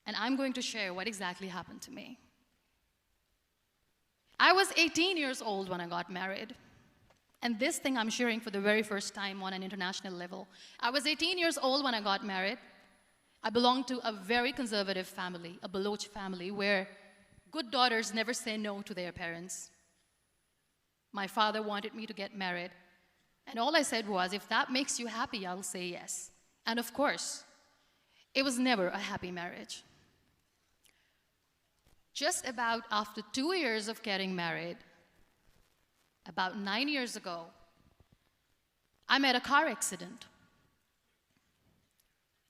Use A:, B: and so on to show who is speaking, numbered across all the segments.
A: and I'm going to share what exactly happened to me. I was 18 years old when I got married. And this thing I'm sharing for the very first time on an international level. I was 18 years old when I got married. I belonged to a very conservative family, a Baloch family, where good daughters never say no to their parents. My father wanted me to get married. And all I said was, if that makes you happy, I'll say yes. And of course, it was never a happy marriage. Just about after 2 years of getting married, about 9 years ago, I met a car accident.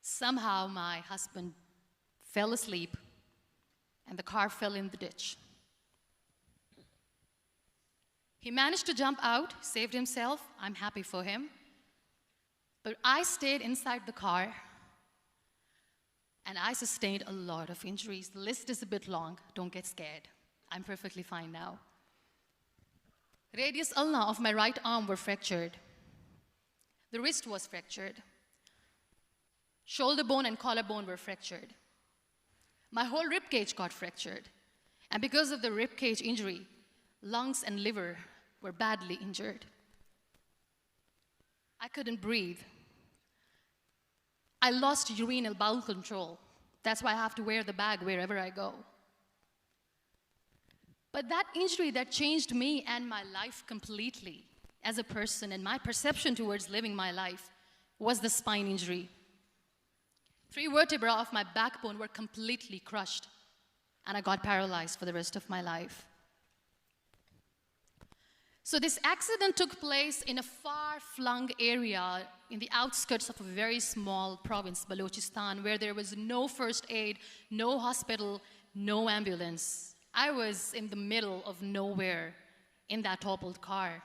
A: Somehow my husband fell asleep and the car fell in the ditch. He managed to jump out, saved himself. I'm happy for him. But I stayed inside the car and I sustained a lot of injuries. The list is a bit long. Don't get scared. I'm perfectly fine now. Radius ulna of my right arm were fractured. The wrist was fractured. Shoulder bone and collarbone were fractured. My whole rib cage got fractured. And because of the rib cage injury, lungs and liver were badly injured. I couldn't breathe. I lost urinary bowel control. That's why I have to wear the bag wherever I go. But that injury that changed me and my life completely as a person and my perception towards living my life was the spine injury. 3 vertebrae of my backbone were completely crushed, and I got paralyzed for the rest of my life. So this accident took place in a far-flung area in the outskirts of a very small province, Balochistan, where there was no first aid, no hospital, no ambulance. I was in the middle of nowhere in that toppled car.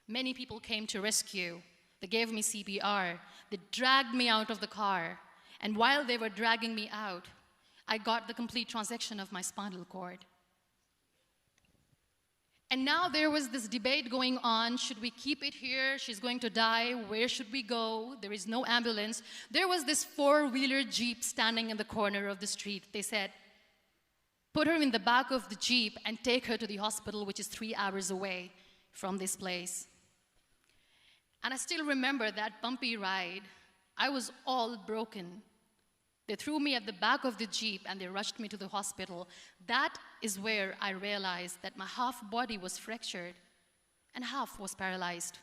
A: Many people came to rescue. They gave me CPR. They dragged me out of the car. And while they were dragging me out, I got the complete transection of my spinal cord. And now there was this debate going on. Should we keep it here? She's going to die. Where should we go? There is no ambulance. There was this 4-wheeler Jeep standing in the corner of the street. They said, put her in the back of the Jeep and take her to the hospital, which is 3 hours away from this place. And I still remember that bumpy ride. I was all broken. They threw me at the back of the Jeep and they rushed me to the hospital. That is where I realized that my half body was fractured and half was paralyzed.